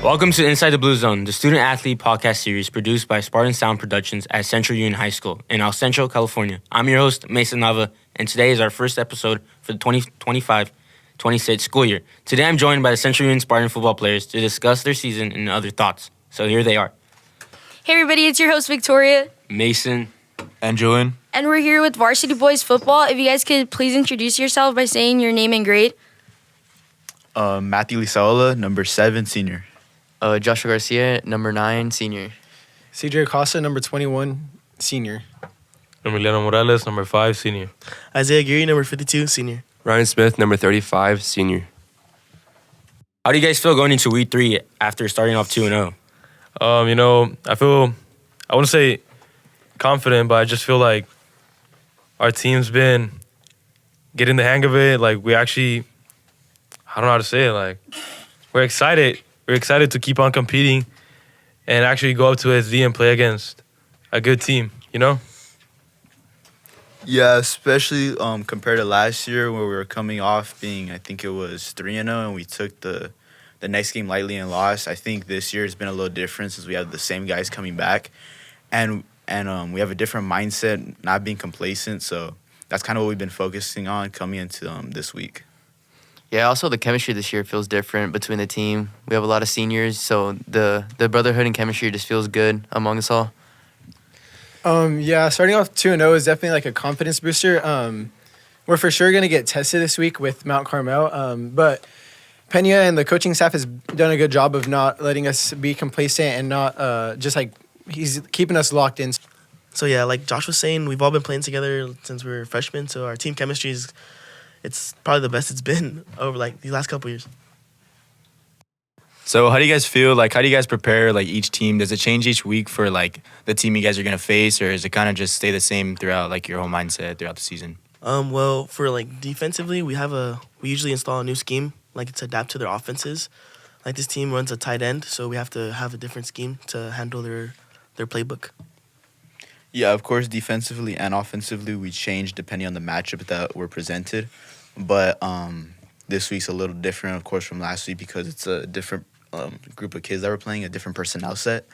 Welcome to Inside the Blue Zone, the student-athlete podcast series produced by SpartanSound Productions at Centro Union High School in El Centro, California. I'm your host, Mason Nava, and today is our first episode for the 2025-26 school year. Today I'm joined by the Centro Union Spartan football players to discuss their season and other thoughts. So here they are. Hey everybody, it's your host Victoria. Mason. And Julian. And we're here with Varsity Boys Football. If you guys could please introduce yourself by saying your name and grade. Matthew Lisaola, number 7, senior. Joshua Garcia, number 9, senior. CJ Acosta, number 21, senior. Emiliano Morales, number 5, senior. Isaiah Geary, number 52, senior. Ryan Smith, number 35, senior. How do you guys feel going into week 3 after starting off 2-0? I wouldn't say confident, but I just feel like our team's been getting the hang of it. Like, we actually, I don't know how to say it. Like, we're excited. We're excited to keep on competing and actually go up to SD and play against a good team, you know? Yeah, especially compared to last year where we were coming off being, I think it was 3-0, and we took the next game lightly and lost. I think this year has been a little different since we have the same guys coming back. And we have a different mindset, not being complacent. So that's kind of what we've been focusing on coming into this week. Yeah, also the chemistry this year feels different between the team. We have a lot of seniors, so the brotherhood and chemistry just feels good among us all. Starting off 2-0 is definitely like a confidence booster. We're for sure going to get tested this week with Mount Carmel, but Pena and the coaching staff has done a good job of not letting us be complacent and not just like he's keeping us locked in. So, yeah, like Josh was saying, we've all been playing together since we were freshmen, so our team chemistry it's probably the best it's been over, like, these last couple years. So how do you guys feel? Like, how do you guys prepare, like, each team? Does it change each week for, like, the team you guys are going to face, or is it kind of just stay the same throughout, like, your whole mindset throughout the season? Well, for, like, defensively, we usually install a new scheme, like, to adapt to their offenses. Like, this team runs a tight end, so we have to have a different scheme to handle their playbook. Yeah, of course, defensively and offensively, we change depending on the matchup that we're presented. But this week's a little different, of course, from last week because it's a different group of kids that we're playing, a different personnel set.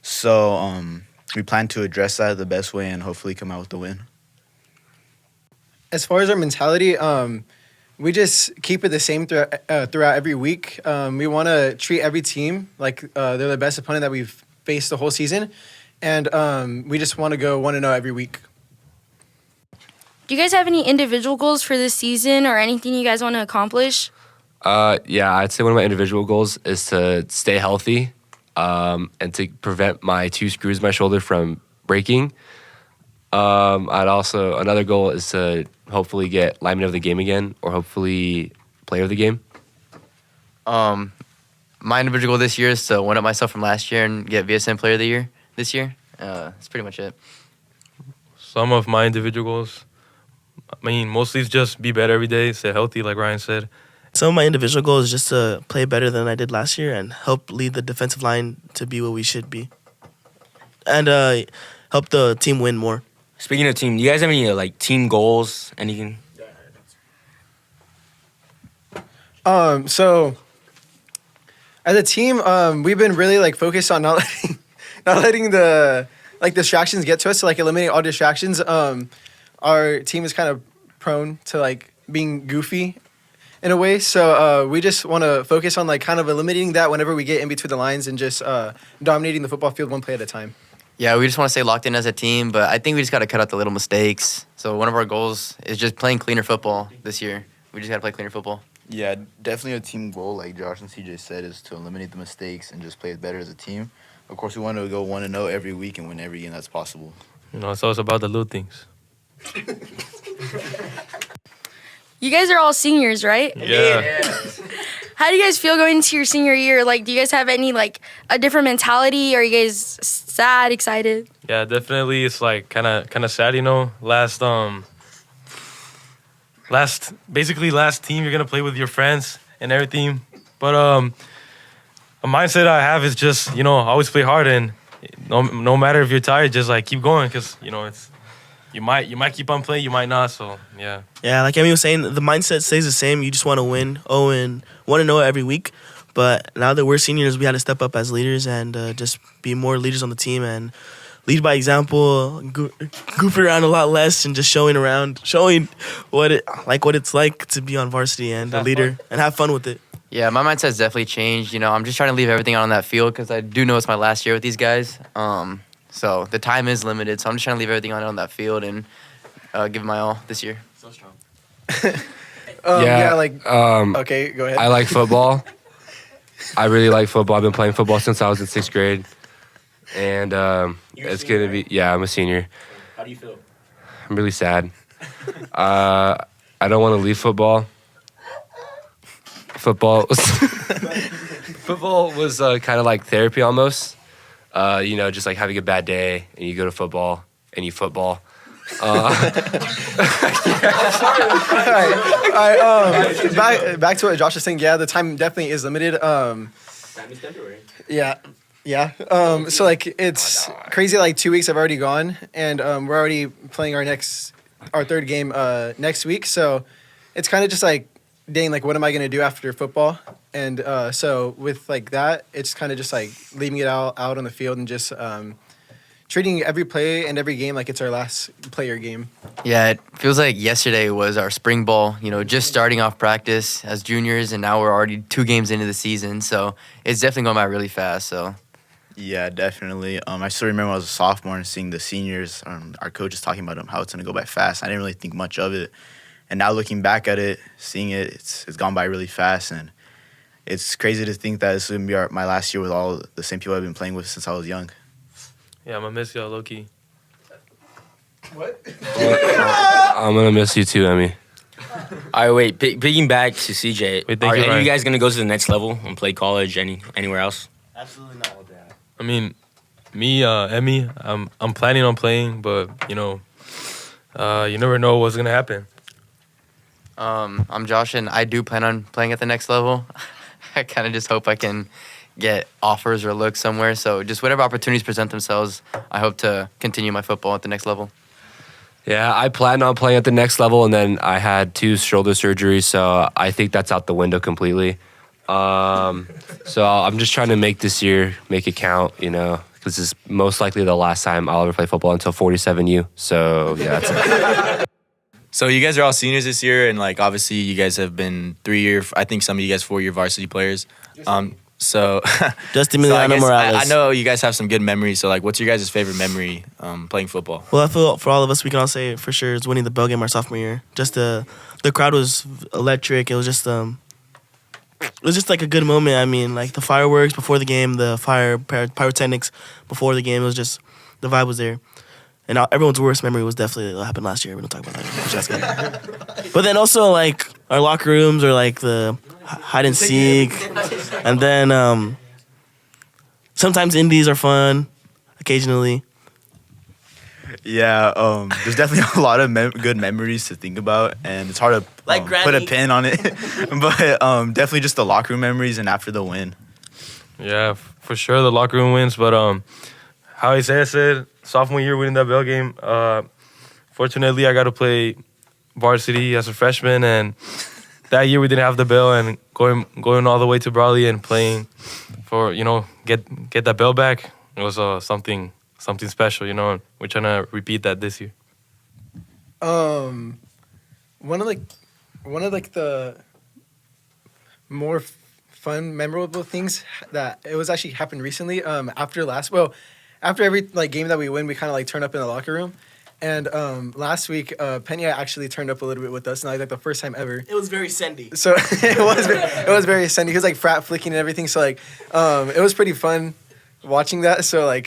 So we plan to address that the best way and hopefully come out with the win. As far as our mentality, we just keep it the same throughout every week. We want to treat every team like they're the best opponent that we've faced the whole season. And we just want to go 1-0 every week. Do you guys have any individual goals for this season or anything you guys want to accomplish? Yeah, I'd say one of my individual goals is to stay healthy and to prevent my 2 screws in my shoulder from breaking. Another goal is to hopefully get lineman of the game again or hopefully player of the game. My individual goal this year is to one-up myself from last year and get VSN player of the year this year. That's pretty much it. Some of my individual goals, mostly it's just be better every day, stay healthy, like Ryan said. Some of my individual goals is just to play better than I did last year and help lead the defensive line to be what we should be. And help the team win more. Speaking of team, do you guys have any team goals? Anything? So as a team, we've been really focused on not letting the distractions get to us. So eliminating all distractions. Our team is kind of prone to being goofy in a way. So we just want to focus on kind of eliminating that whenever we get in between the lines and just dominating the football field one play at a time. Yeah, we just want to stay locked in as a team, but I think we just got to cut out the little mistakes. So one of our goals is just playing cleaner football this year. We just got to play cleaner football. Yeah, definitely a team goal, like Josh and CJ said, is to eliminate the mistakes and just play it better as a team. Of course, we want to go 1-0 every week and win every game that's possible. It's always about the little things. You guys are all seniors, right? Yeah. How do you guys feel going into your senior year? Do you guys have any a different mentality? Are you guys sad, excited? Yeah, definitely. It's kind of sad, Last team you're gonna play with your friends and everything. But a mindset I have is just always play hard and no matter if you're tired, just keep going because it's. You might keep on playing, you might not, so yeah. Yeah, like Emmy was saying, the mindset stays the same. You just want to win 1-0 every week. But now that we're seniors, we had to step up as leaders and just be more leaders on the team and lead by example, goof around a lot less, and just showing what it's like to be on varsity and a leader and have fun with it. Yeah, my mindset's definitely changed. I'm just trying to leave everything out on that field because I do know it's my last year with these guys. So the time is limited, so I'm just trying to leave everything on that field and give it my all this year. So strong. Okay, go ahead. I like football. I really like football. I've been playing football since I was in 6th grade. And it's going to be, yeah, I'm a senior. How do you feel? I'm really sad. I don't want to leave football. Football was kind of like therapy almost. Just like having a bad day and you go to football and you football. Back to what Josh was saying. Yeah, the time definitely is limited. Time is temporary. Yeah. So like it's crazy. Like 2 weeks have already gone, and we're already playing our third game next week. So it's kind of just like, dang, like what am I gonna do after football? And so with like that, it's kind of just like leaving it out on the field and just treating every play and every game like it's our last player game. Yeah, it feels like yesterday was our spring ball, just starting off practice as juniors, and now we're already 2 games into the season. So it's definitely going by really fast. So Yeah, definitely. I still remember when I was a sophomore and seeing the seniors, our coaches talking about how it's going to go by fast. I didn't really think much of it. And now looking back at it, seeing it, it's gone by really fast. And it's crazy to think that it's going to be my last year with all the same people I've been playing with since I was young. Yeah, I'm going to miss y'all, low-key. What? I'm going to miss you too, Emmy. All right, wait. Picking back to CJ, Wait, thank are you, any of Ryan. you guys going to go to the next level and play college anywhere else? Absolutely not. I mean, me, Emmy, I'm planning on playing, but, you never know what's going to happen. I'm Josh, and I do plan on playing at the next level. I kind of just hope I can get offers or looks somewhere. So just whatever opportunities present themselves, I hope to continue my football at the next level. Yeah, I planned on playing at the next level, and then I had 2 shoulder surgeries, so I think that's out the window completely. So I'm just trying to make this year, make it count, because it's most likely the last time I'll ever play football until 47U. So, yeah, that's it. So you guys are all seniors this year, and obviously you guys have been 3-year. I think some of you guys 4-year varsity players. So Just so Emiliano Morales. I know you guys have some good memories. So what's your guys' favorite memory playing football? Well, I feel for all of us, we can all say for sure is winning the bell game our sophomore year. Just the crowd was electric. It was just like a good moment. I mean, like the fireworks before the game, the pyrotechnics before the game. It was just the vibe was there. And everyone's worst memory was definitely what happened last year. We don't talk about that. But then also like our locker rooms or like the hide and seek, and then sometimes indies are fun, occasionally. Yeah, there's definitely a lot of good memories to think about, and it's hard to Like put a Granny. pin on it. But definitely just the locker room memories and after the win. Yeah, for sure the locker room wins, but how Isaiah said, sophomore year winning that bell game, fortunately I got to play varsity as a freshman, and that year we didn't have the bell, and going all the way to Brawley and playing for, get that bell back, it was something special, and we're trying to repeat that this year. One of the more fun, memorable things that it was actually happened recently. After every game that we win, we kind of turn up in the locker room. And last week, Pena actually turned up a little bit with us, and the first time ever. It was very Sendy. So it was very Sendy. He was frat flicking and everything. So it was pretty fun watching that. So I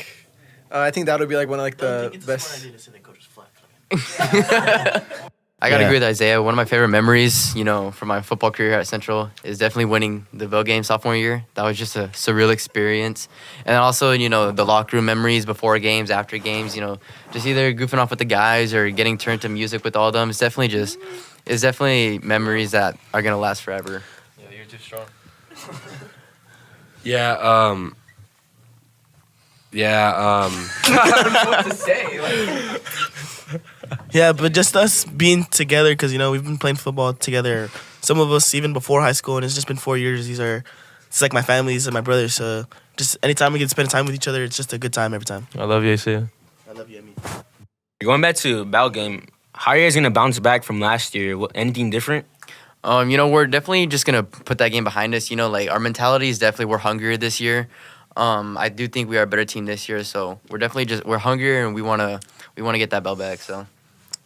think that would be one of the best. I gotta agree with Isaiah. One of my favorite memories, from my football career at Central is definitely winning the bell game sophomore year. That was just a surreal experience. And also, the locker room memories before games, after games, just either goofing off with the guys or getting turned to music with all of them. It's definitely memories that are gonna last forever. Yeah, you're too strong. Yeah, I don't know what to say. Yeah, but just us being together because, we've been playing football together. Some of us even before high school, and it's just been 4 years. These are it's like my families and my brothers. So just anytime we can spend time with each other, it's just a good time every time. I love you, Isaiah. I love you, Amy. Going back to Bell game, how are you guys gonna bounce back from last year? Anything different? We're definitely just gonna put that game behind us. Like our mentality is definitely we're hungrier this year. I do think we are a better team this year, so we're definitely we're hungrier and we wanna get that bell back. So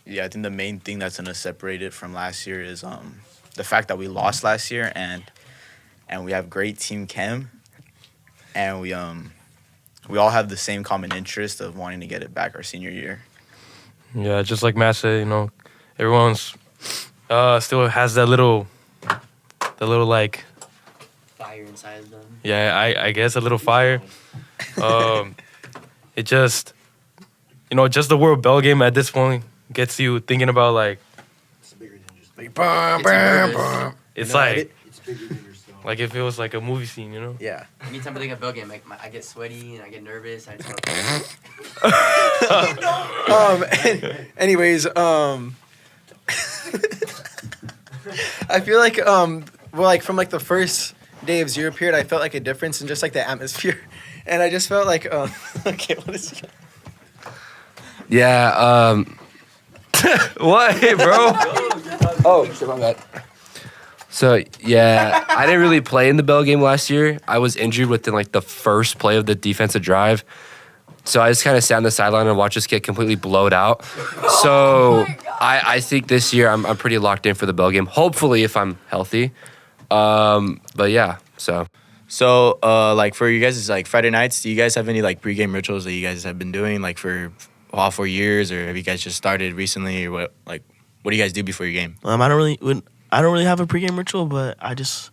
Yeah, I think the main thing that's gonna separate it from last year is the fact that we lost last year and we have great team chem, and we all have the same common interest of wanting to get it back our senior year. Yeah, just like Matt said, everyone's still has that little like fire inside of them. yeah, I guess a little fire. It just just the World Bell game at this point gets you thinking about like It's bigger than just like bum, bum, bum. it's You know, like it's bigger than yourself. like if it was like a movie scene, Yeah. Anytime I think of bell game, I get sweaty and I get nervous. I just Anyways, I feel like from like the first day of zero period, I felt like a difference in just like the atmosphere, and I just felt like okay, what is it? Yeah. What, bro? Oh, shit, my bad. So yeah, I didn't really play in the Bell game last year. I was injured within like the first play of the defensive drive. So I just kind of sat on the sideline and watched us get completely blowed out. So I think this year I'm pretty locked in for the Bell game. Hopefully, if I'm healthy. But yeah, so. So, like for you guys, it's like Friday nights. Do you guys have any like pregame rituals that you guys have been doing like for all 4 years, or have you guys just started recently, or what? Like, what do you guys do before your game? I don't really have a pregame ritual, but I'll just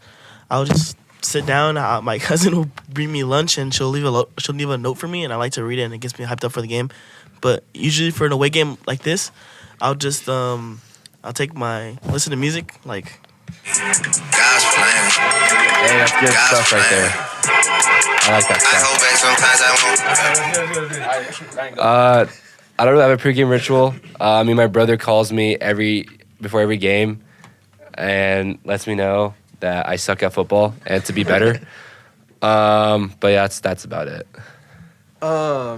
sit down. My cousin will bring me lunch, and she'll leave a note for me, and I like to read it, and it gets me hyped up for the game. But usually for an away game like this, I'll just I'll listen to music like. Hey, that's good stuff right there. I like that stuff. I don't really have a pregame ritual. My brother calls me before every game and lets me know that I suck at football and to be better. But yeah, that's about it. I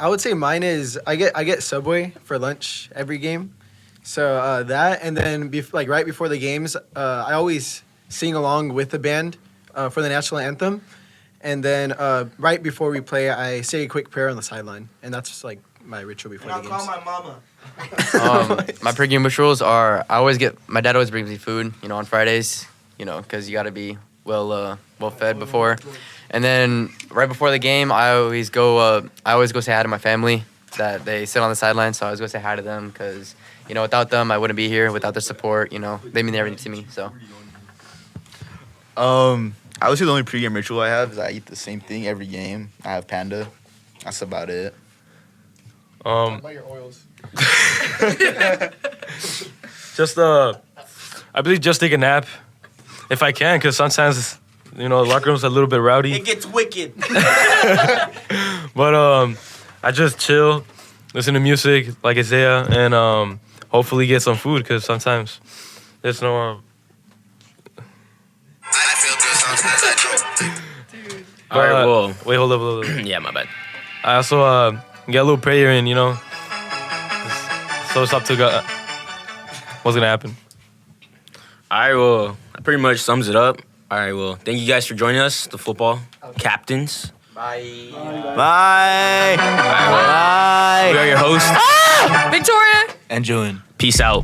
would say mine is I get Subway for lunch every game, so that, and then right before the games, I always sing along with the band for the national anthem, and then right before we play, I say a quick prayer on the sideline, and that's just like my ritual before the games. I'll call my mama. My pregame rituals are my dad always brings me food, on Fridays, because you got to be well fed before. And then right before the game, I always go say hi to my family that they sit on the sideline. So I always go say hi to them because, without them, I wouldn't be here. Without their support, they mean everything to me. So. I would say the only pregame ritual I have is I eat the same thing every game. I have Panda. That's about it. About your oils. I believe just take a nap if I can, because sometimes the locker room's a little bit rowdy. It gets wicked. But I just chill, listen to music like Isaiah, and hopefully get some food, because sometimes there's no. I feel good sometimes I don't. All right, well, Wait, hold up. yeah, my bad. I also get a little prayer in, so it's up to God. What's gonna happen? All right, well, that pretty much sums it up. All right, well, thank you guys for joining us, the football captains. Bye. Bye. We are your hosts. Victoria. And Julian. Peace out.